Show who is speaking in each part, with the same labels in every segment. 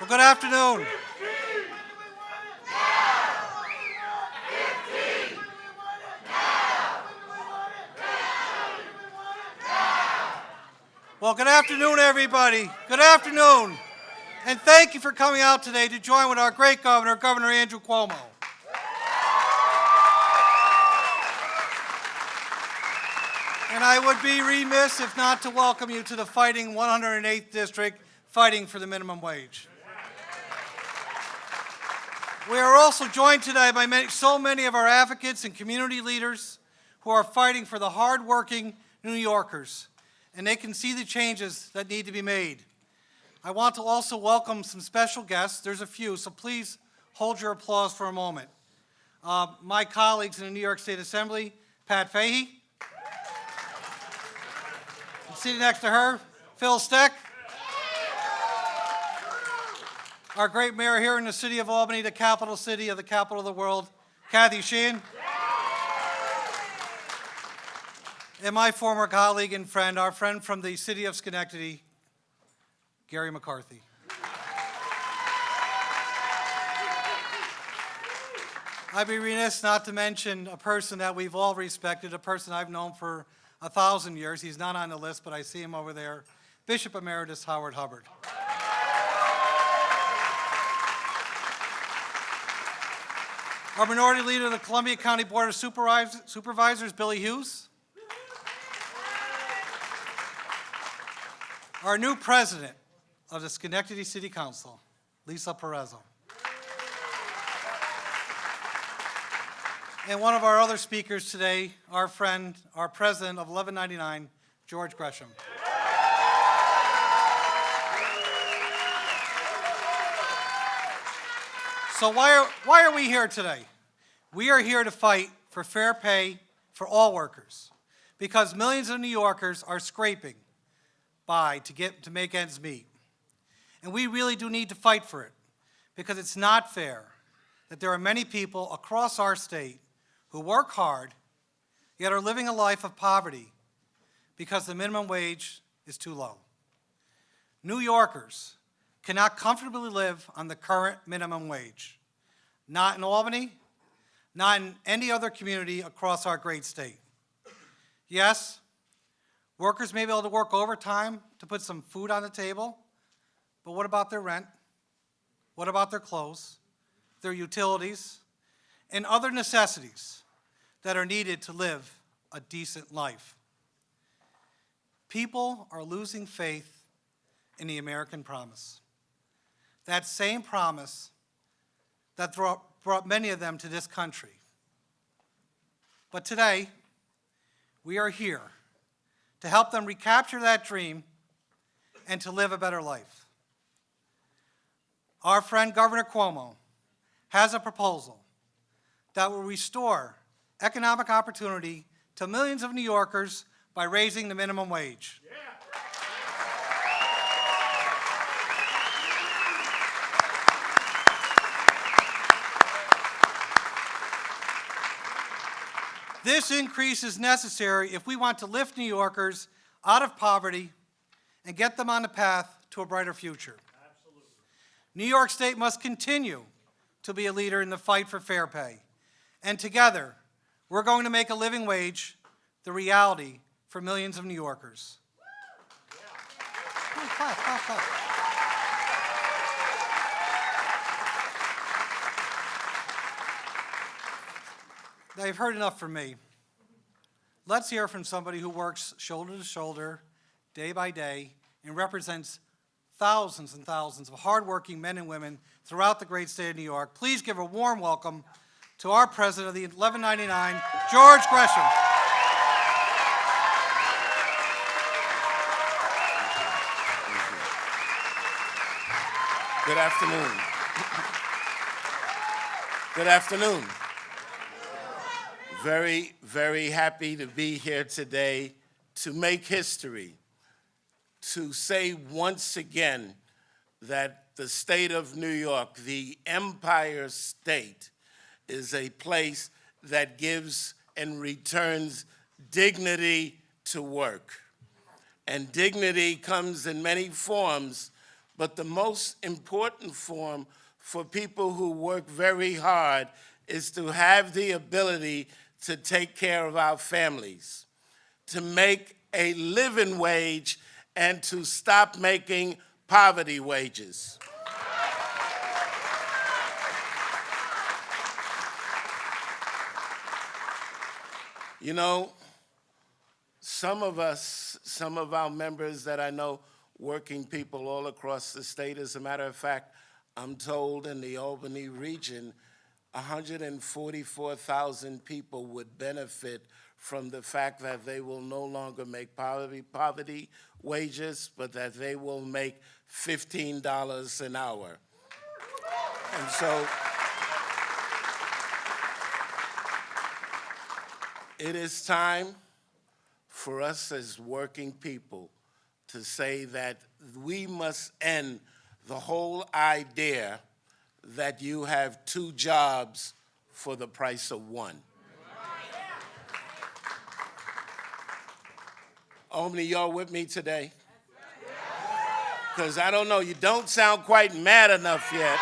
Speaker 1: Well, good afternoon. Well, good afternoon, everybody. Good afternoon. And thank you for coming out today to join with our great governor, Governor Andrew Cuomo. And I would be remiss if not to welcome you to the fighting 108th District, fighting for the minimum wage. We are also joined today by so many of our advocates and community leaders who are fighting for the hardworking New Yorkers, and they can see the changes that need to be made. I want to also welcome some special guests. There's a few, so please hold your applause for a moment. My colleagues in the New York State Assembly, Pat Fahey. Sitting next to her, Phil Steck. Our great mayor here in the city of Albany, the capital city of the capital of the world, Kathy Sheehan. And my former colleague and friend, our friend from the city of Schenectady, Gary McCarthy. I'd be remiss not to mention a person that we've all respected, a person I've known for 1,000 years. He's not on the list, but I see him over there, Bishop Emeritus Howard Hubbard. Our Minority Leader of the Columbia County Board of Supervisors, Billy Hughes. Our new President of the Schenectady City Council, Lisa Perezzo. And one of our other speakers today, our friend, our president of 1199, George Gresham. So why are we here today? We are here to fight for fair pay for all workers because millions of New Yorkers are scraping by to make ends meet. And we really do need to fight for it because it's not fair that there are many people across our state who work hard, yet are living a life of poverty because the minimum wage is too low. New Yorkers cannot comfortably live on the current minimum wage. Not in Albany, not in any other community across our great state. Yes, workers may be able to work overtime to put some food on the table, but what about their rent? What about their clothes, their utilities, and other necessities that are needed to live a decent life? People are losing faith in the American promise. That same promise that brought many of them to this country. But today, we are here to help them recapture that dream and to live a better life. Our friend Governor Cuomo has a proposal that will restore economic opportunity to millions of New Yorkers by raising the minimum wage. Yeah. This increase is necessary if we want to lift New Yorkers out of poverty and get them on the path to a brighter future. Absolutely. New York State must continue to be a leader in the fight for fair pay. And together, we're going to make a living wage the reality for millions of New Yorkers. Yeah. Clap. Now, you've heard enough from me. Let's hear from somebody who works shoulder to shoulder, day by day, and represents thousands and thousands of hardworking men and women throughout the great state of New York. Please give a warm welcome to our president of the 1199, George Gresham.
Speaker 2: Good afternoon. Good afternoon. Very, very happy to be here today to make history, to say once again that the state of New York, the Empire State, is a place that gives and returns dignity to work. And dignity comes in many forms, But the most important form for people who work very hard is to have the ability to take care of our families, to make a living wage, and to stop making poverty wages. You know, some of us, some of our members that I know, working people all across the state, as a matter of fact, I'm told in the Albany region, 144,000 people would benefit from the fact that they will no longer make poverty wages, but that they will make $15 an hour. And so it is time for us as working people to say that we must end the whole idea that you have two jobs for the price of one. Albany, y'all with me today? Because I don't know, you don't sound quite mad enough yet.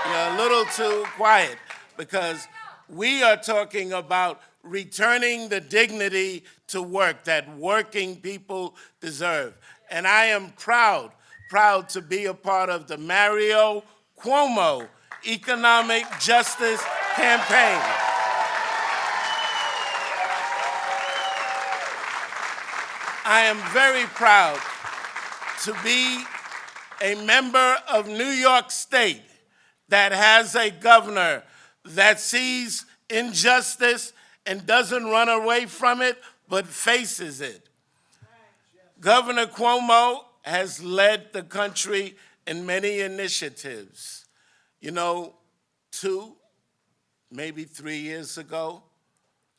Speaker 2: You're a little too quiet, because we are talking about returning the dignity to work that working people deserve. And I am proud to be a part of the Mario Cuomo Economic Justice Campaign. I am very proud to be a member of New York State that has a governor that sees injustice and doesn't run away from it, but faces it. Governor Cuomo has led the country in many initiatives. You know, 2, maybe 3 years ago,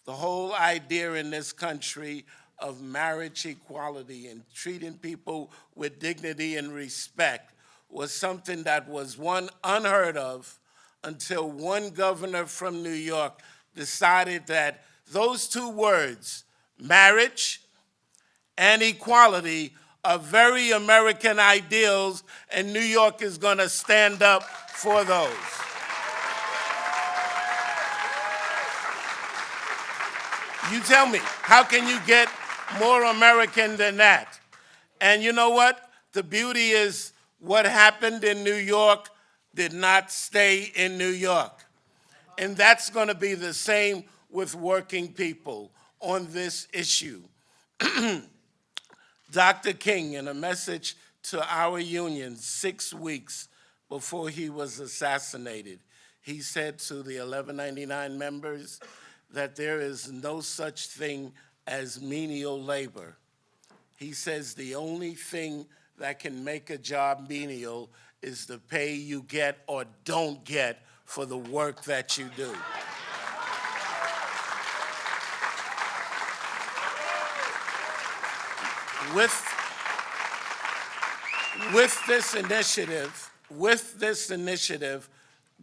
Speaker 2: the whole idea in this country of marriage equality and treating people with dignity and respect was something that was, one, unheard of, until one governor from New York decided that those two words, marriage and equality, are very American ideals, and New York is going to stand up for those. You tell me, how can you get more American than that? And you know what? The beauty is what happened in New York did not stay in New York. And that's going to be the same with working people on this issue. Dr. King, in a message to our union 6 weeks before he was assassinated, he said to the 1199 members that there is no such thing as menial labor. He says the only thing that can make a job menial is the pay you get or don't get for the work that you do. With this initiative,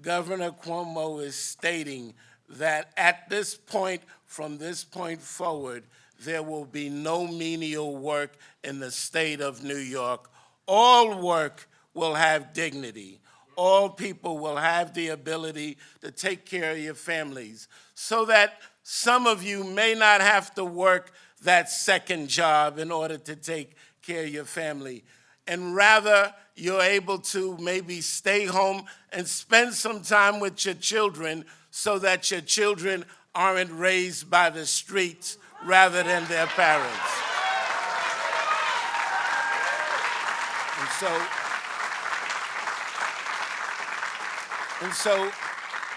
Speaker 2: Governor Cuomo is stating that at this point, from this point forward, there will be no menial work in the state of New York. All work will have dignity. All people will have the ability to take care of your families, so that some of you may not have to work that second job in order to take care of your family. And rather, you're able to maybe stay home and spend some time with your children so that your children aren't raised by the streets rather than their parents. And so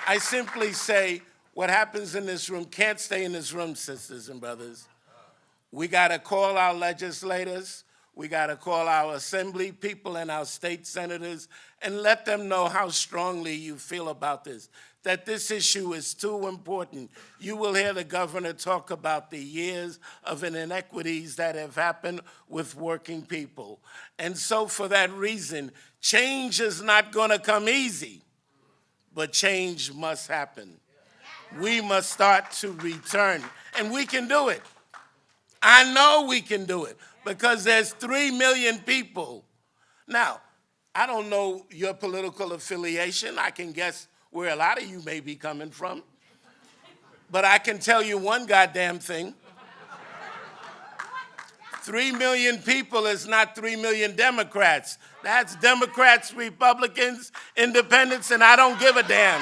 Speaker 2: I simply say what happens in this room can't stay in this room, sisters and brothers. We got to call our legislators. We got to call our assembly people and our state senators and let them know how strongly you feel about this, that this issue is too important. You will hear the governor talk about the years of inequities that have happened with working people. And so for that reason, change is not going to come easy, but change must happen. We must start to return, and we can do it. I know we can do it, because there's 3 million people. Now, I don't know your political affiliation. I can guess where a lot of you may be coming from. But I can tell you one goddamn thing. 3 million people is not 3 million Democrats. That's Democrats, Republicans, Independents, and I don't give a damn.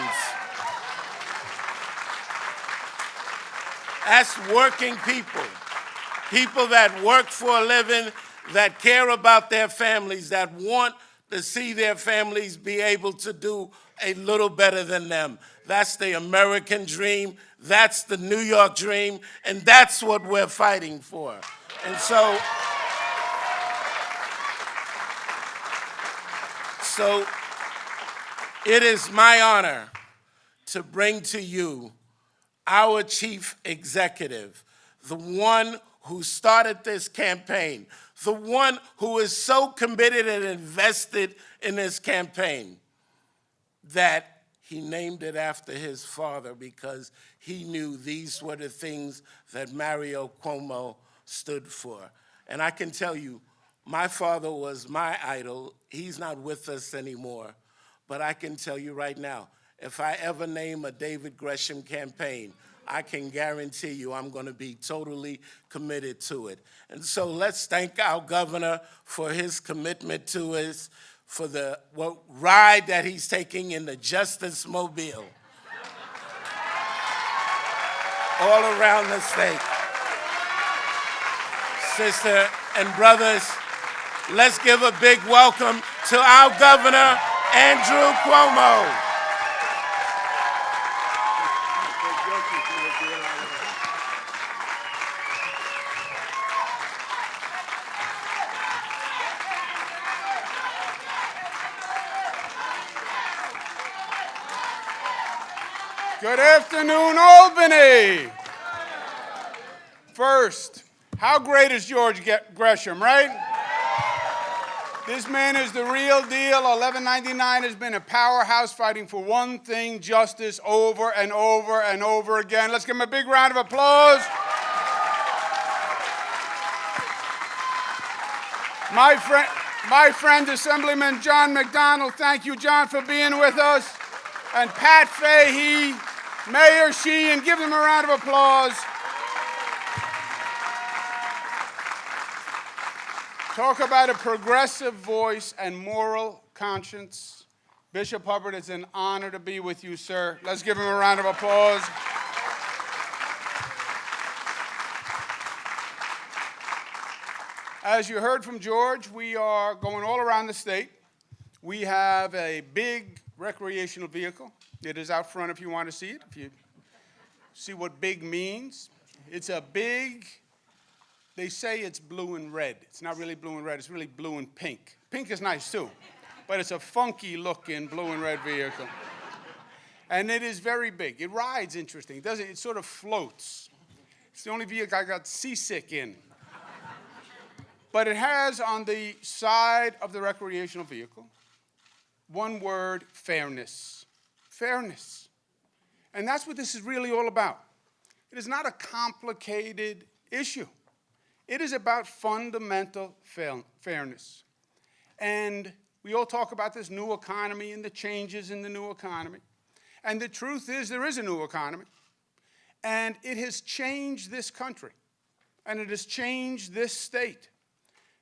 Speaker 2: That's working people. People that work for a living, that care about their families, that want to see their families be able to do a little better than them. That's the American dream. That's the New York dream. And that's what we're fighting for. And so it is my honor to bring to you our chief executive, the one who started this campaign, the one who is so committed and invested in this campaign that he named it after his father because he knew these were the things that Mario Cuomo stood for. And I can tell you, my father was my idol. He's not with us anymore. But I can tell you right now, if I ever name a David Gresham campaign, I can guarantee you I'm going to be totally committed to it. And so let's thank our governor for his commitment to us, for the ride that he's taking in the Justice Mobile all around the state. Sister and brothers, let's give a big welcome to our governor, Andrew Cuomo.
Speaker 3: Good afternoon, Albany. First, how great is George Gresham, right? This man is the real deal. 1199 has been a powerhouse fighting for one thing, justice, over and over and over again. Let's give him a big round of applause. My friend, Assemblyman John McDonald, thank you, John, for being with us. And Pat Fahey, Mayor Sheehan, give them a round of applause. Talk about a progressive voice and moral conscience. Bishop Hubbard, it's an honor to be with you, sir. Let's give him a round of applause. As you heard from George, we are going all around the state. We have a big recreational vehicle. It is out front if you want to see it, if you see what big means. It's a big, they say it's blue and red. It's not really blue and red, it's really blue and pink. Pink is nice too, but it's a funky looking blue and red vehicle. And it is very big. It rides interesting. It sort of floats. It's the only vehicle I got seasick in. But it has on the side of the recreational vehicle, one word, fairness. Fairness. And that's what this is really all about. It is not a complicated issue. It is about fundamental fairness. And we all talk about this new economy and the changes in the new economy. And the truth is there is a new economy. And it has changed this country. And it has changed this state.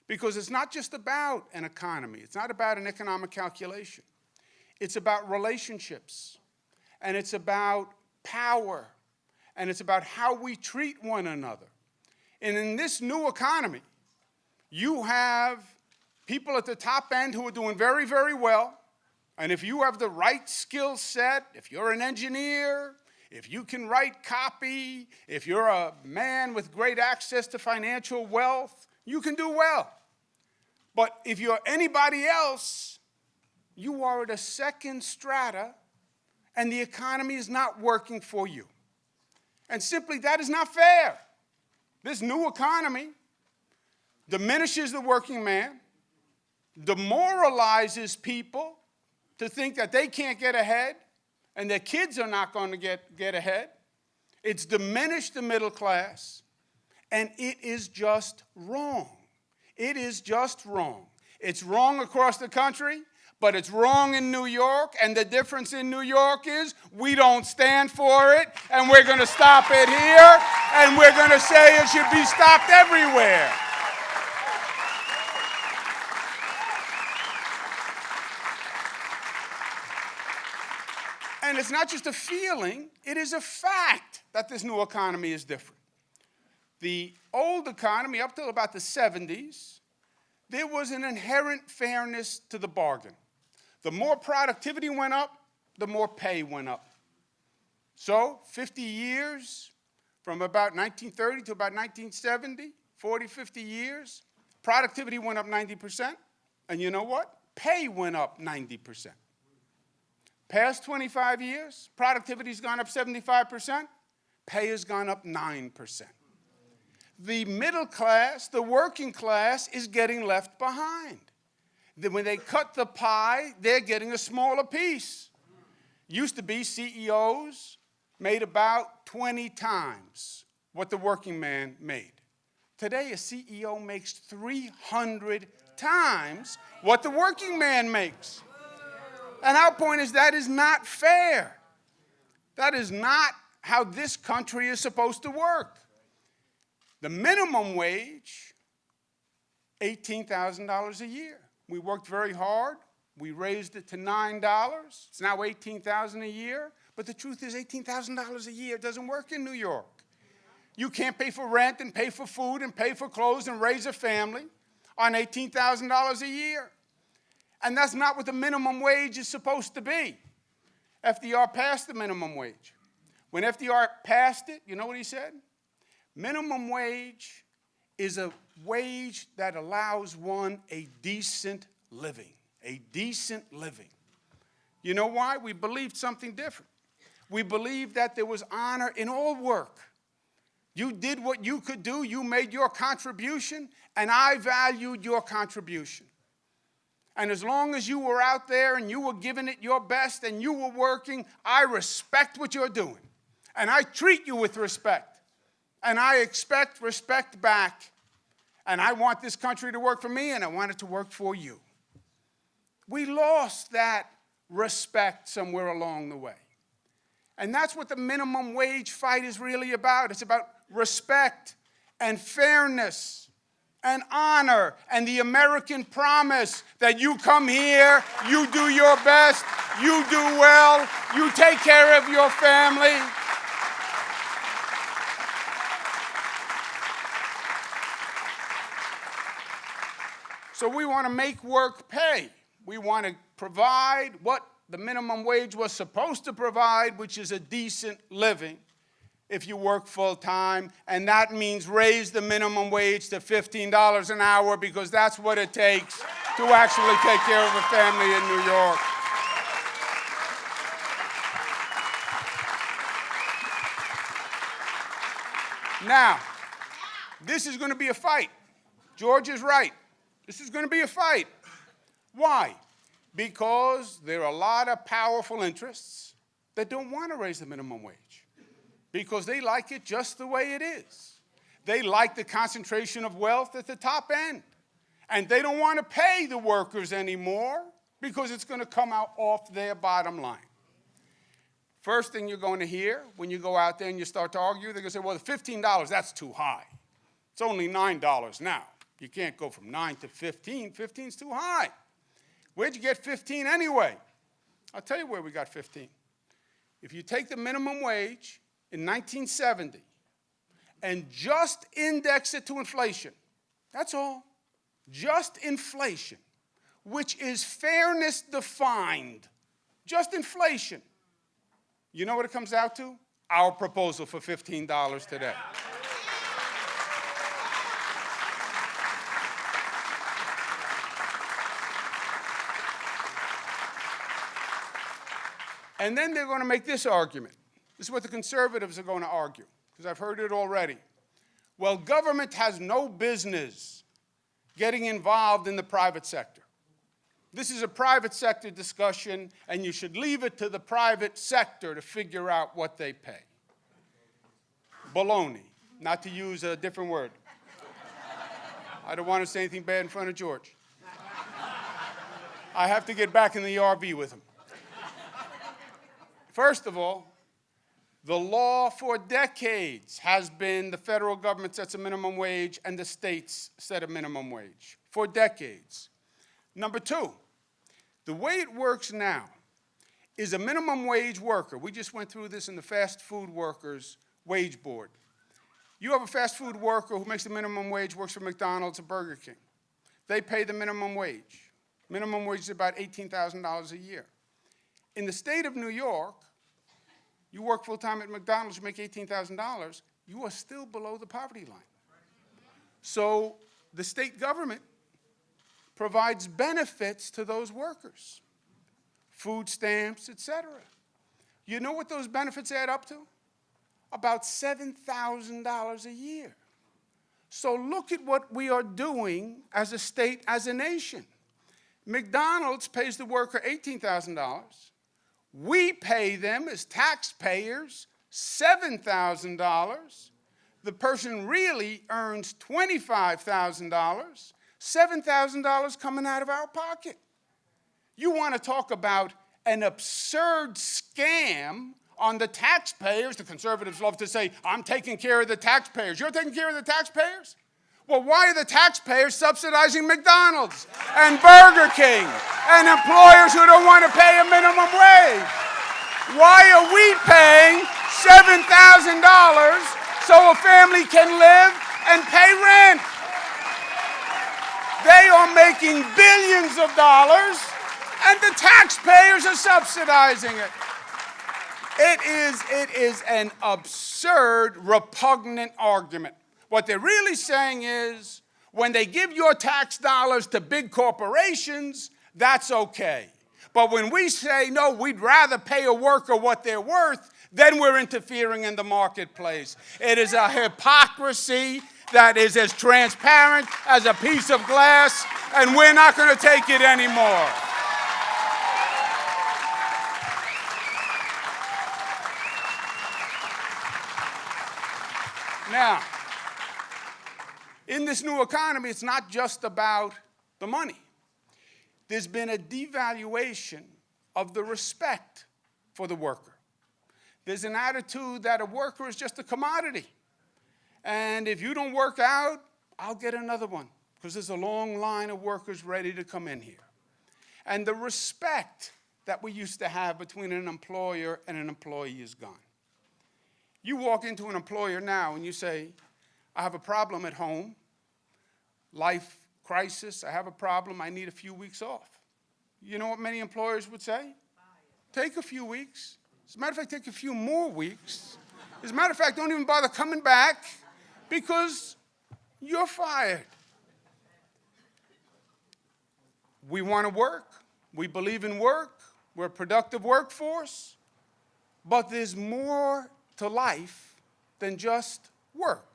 Speaker 3: Because it's not just about an economy. It's not about an economic calculation. It's about relationships, and it's about power, and it's about how we treat one another. And in this new economy, you have people at the top end who are doing very, very well, and if you have the right skill set, if you're an engineer, if you can write copy, if you're a man with great access to financial wealth, you can do well. But if you're anybody else, you are at a second strata, and the economy is not working for you. And simply, that is not fair. This new economy diminishes the working man, demoralizes people to think that they can't get ahead, and their kids are not going to get ahead. It's diminished the middle class, and it is just wrong. It is just wrong. It's wrong across the country. But it's wrong in New York, and the difference in New York is we don't stand for it, and we're going to stop it here, and we're going to say it should be stopped everywhere. And it's not just a feeling, it is a fact that this new economy is different. The old economy, up till about the 70s, there was an inherent fairness to the bargain. The more productivity went up, the more pay went up. So 50 years, from about 1930 to about 1970, 40, 50 years, productivity went up 90%. And you know what? Pay went up 90%. Past 25 years, productivity's gone up 75%, pay has gone up 9%. The middle class, the working class, is getting left behind. When they cut the pie, they're getting a smaller piece. Used to be CEOs made about 20 times what the working man made. Today, a CEO makes 300 times what the working man makes. And our point is that is not fair. That is not how this country is supposed to work. The minimum wage, $18,000 a year. We worked very hard. We raised it to $9. It's now $18,000 a year. But the truth is $18,000 a year doesn't work in New York. You can't pay for rent and pay for food and pay for clothes and raise a family on $18,000 a year. And that's not what the minimum wage is supposed to be. FDR passed the minimum wage. When FDR passed it, you know what he said? Minimum wage is a wage that allows one a decent living. A decent living. You know why? We believed something different. We believed that there was honor in all work. You did what you could do. You made your contribution, and I valued your contribution. And as long as you were out there and you were giving it your best and you were working, I respect what you're doing. And I treat you with respect. And I expect respect back. And I want this country to work for me, and I want it to work for you. We lost that respect somewhere along the way. And that's what the minimum wage fight is really about. It's about respect and fairness and honor and the American promise that you come here, you do your best, you do well, you take care of your family. So we want to make work pay. We want to provide what the minimum wage was supposed to provide, which is a decent living if you work full-time, and that means raise the minimum wage to $15 an hour because that's what it takes to actually take care of a family in New York. Now, this is going to be a fight. George is right. This is going to be a fight. Why? Because there are a lot of powerful interests that don't want to raise the minimum wage because they like it just the way it is. They like the concentration of wealth at the top end. And they don't want to pay the workers anymore because it's going to come out off their bottom line. First thing you're going to hear when you go out there and you start to argue, they're going to say, well, the $15, that's too high. It's only $9 now. You can't go from 9 to 15. 15's too high. Where'd you get 15 anyway? I'll tell you where we got 15. If you take the minimum wage in 1970 and just index it to inflation, that's all, just inflation, which is fairness defined, just inflation. You know what it comes out to? Our proposal for $15 today. And then they're going to make this argument. This is what the conservatives are going to argue, because I've heard it already. Well, government has no business getting involved in the private sector. This is a private sector discussion, and you should leave it to the private sector to figure out what they pay. Baloney, not to use a different word. I don't want to say anything bad in front of George. I have to get back in the RV with him. First of all, the law for decades has been the federal government sets a minimum wage and the states set a minimum wage. For decades. Number two, the way it works now is a minimum wage worker. We just went through this in the Fast Food Workers Wage Board. You have a fast food worker who makes the minimum wage, works for McDonald's or Burger King. They pay the minimum wage. Minimum wage is about $18,000 a year. In the state of New York, you work full-time at McDonald's, you make $18,000, you are still below the poverty line. So the state government provides benefits to those workers, food stamps, etc. You know what those benefits add up to? About $7,000 a year. So look at what we are doing as a state, as a nation. McDonald's pays the worker $18,000. We pay them as taxpayers $7,000. The person really earns $25,000. $7,000 coming out of our pocket. You want to talk about an absurd scam on the taxpayers. The conservatives love to say, I'm taking care of the taxpayers. You're taking care of the taxpayers? Well, why are the taxpayers subsidizing McDonald's and Burger King and employers who don't want to pay a minimum wage? Why are we paying $7,000 so a family can live and pay rent? They are making billions of dollars, and the taxpayers are subsidizing it. It is an absurd, repugnant argument. What they're really saying is, when they give your tax dollars to big corporations, that's okay. But when we say, no, we'd rather pay a worker what they're worth, then we're interfering in the marketplace. It is a hypocrisy that is as transparent as a piece of glass, and we're not going to take it anymore. Now, in this new economy, it's not just about the money. There's been a devaluation of the respect for the worker. There's an attitude that a worker is just a commodity. And if you don't work out, I'll get another one, because there's a long line of workers ready to come in here. And the respect that we used to have between an employer and an employee is gone. You walk into an employer now and you say, I have a problem at home, life crisis, I have a problem, I need a few weeks off. You know what many employers would say? Take a few weeks. As a matter of fact, take a few more weeks. As a matter of fact, don't even bother coming back, because you're fired. We want to work. We believe in work. We're a productive workforce. But there's more to life than just work.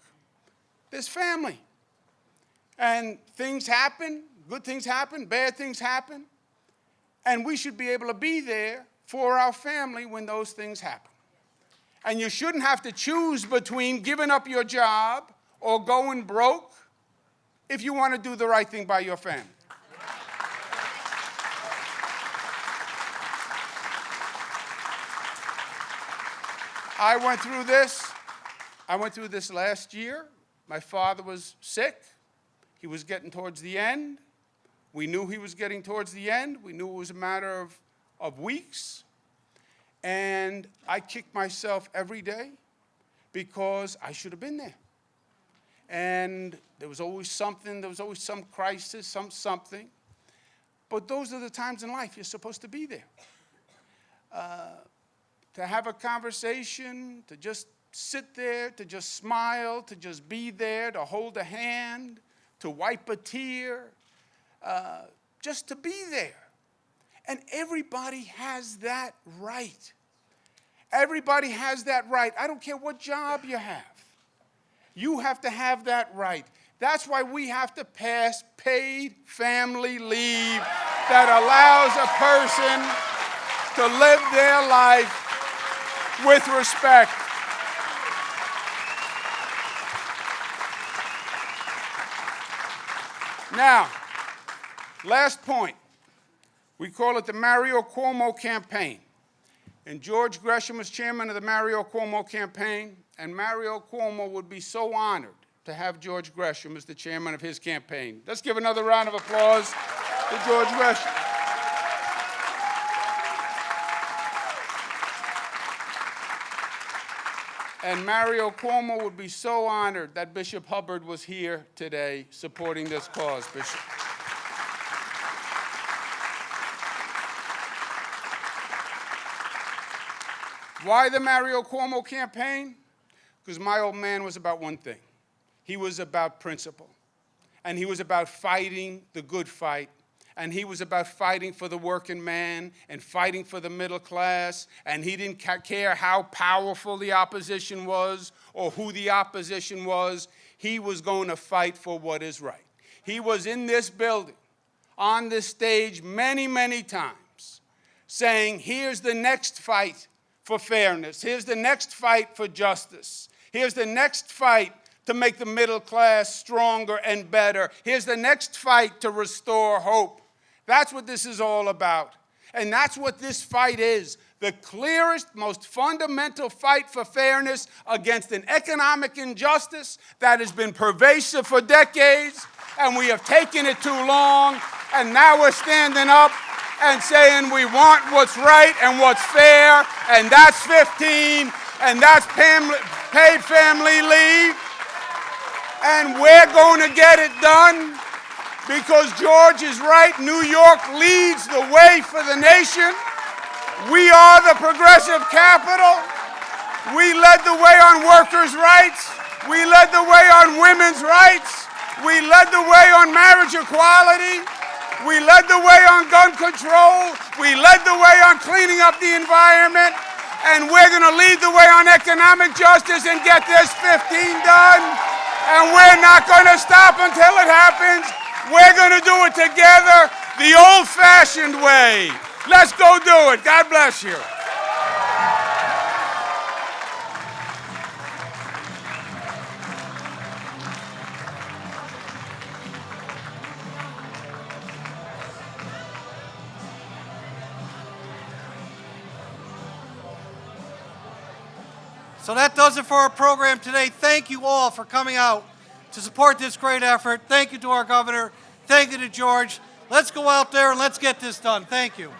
Speaker 3: There's family. And things happen, good things happen, bad things happen. And we should be able to be there for our family when those things happen. And you shouldn't have to choose between giving up your job or going broke if you want to do the right thing by your family. I went through this last year. My father was sick. He was getting towards the end. We knew he was getting towards the end. We knew it was a matter of weeks. And I kicked myself every day because I should have been there. And there was always something, there was always some crisis, something. But those are the times in life you're supposed to be there. To have a conversation, to just sit there, to just smile, to just be there, to hold a hand, to wipe a tear, just to be there. And everybody has that right. Everybody has that right. I don't care what job you have. You have to have that right. That's why we have to pass paid family leave that allows a person to live their life with respect. Now, last point. We call it the Mario Cuomo campaign. And George Gresham is chairman of the Mario Cuomo campaign, and Mario Cuomo would be so honored to have George Gresham as the chairman of his campaign. Let's give another round of applause to George Gresham. And Mario Cuomo would be so honored that Bishop Hubbard was here today supporting this cause, Bishop. Why the Mario Cuomo campaign? Because my old man was about one thing. He was about principle. And he was about fighting the good fight. And he was about fighting for the working man and fighting for the middle class. And he didn't care how powerful the opposition was or who the opposition was. He was going to fight for what is right. He was in this building, on this stage many, many times, saying, here's the next fight for fairness. Here's the next fight for justice. Here's the next fight to make the middle class stronger and better. Here's the next fight to restore hope. That's what this is all about. And that's what this fight is. The clearest, most fundamental fight for fairness against an economic injustice that has been pervasive for decades, and we have taken it too long, and now we're standing up and saying we want what's right and what's fair, and that's 15, and that's paid family leave. And we're going to get it done because George is right. New York leads the way for the nation. We are the progressive capital. We led the way on workers' rights. We led the way on women's rights. We led the way on marriage equality. We led the way on gun control. We led the way on cleaning up the environment. And we're going to lead the way on economic justice and get this 15 done. And we're not going to stop until it happens. We're going to do it together the old-fashioned way. Let's go do it. God bless you.
Speaker 1: So that does it for our program today. Thank you all for coming out to support this great effort. Thank you to our governor. Thank you to George. Let's go out there and let's get this done. Thank you.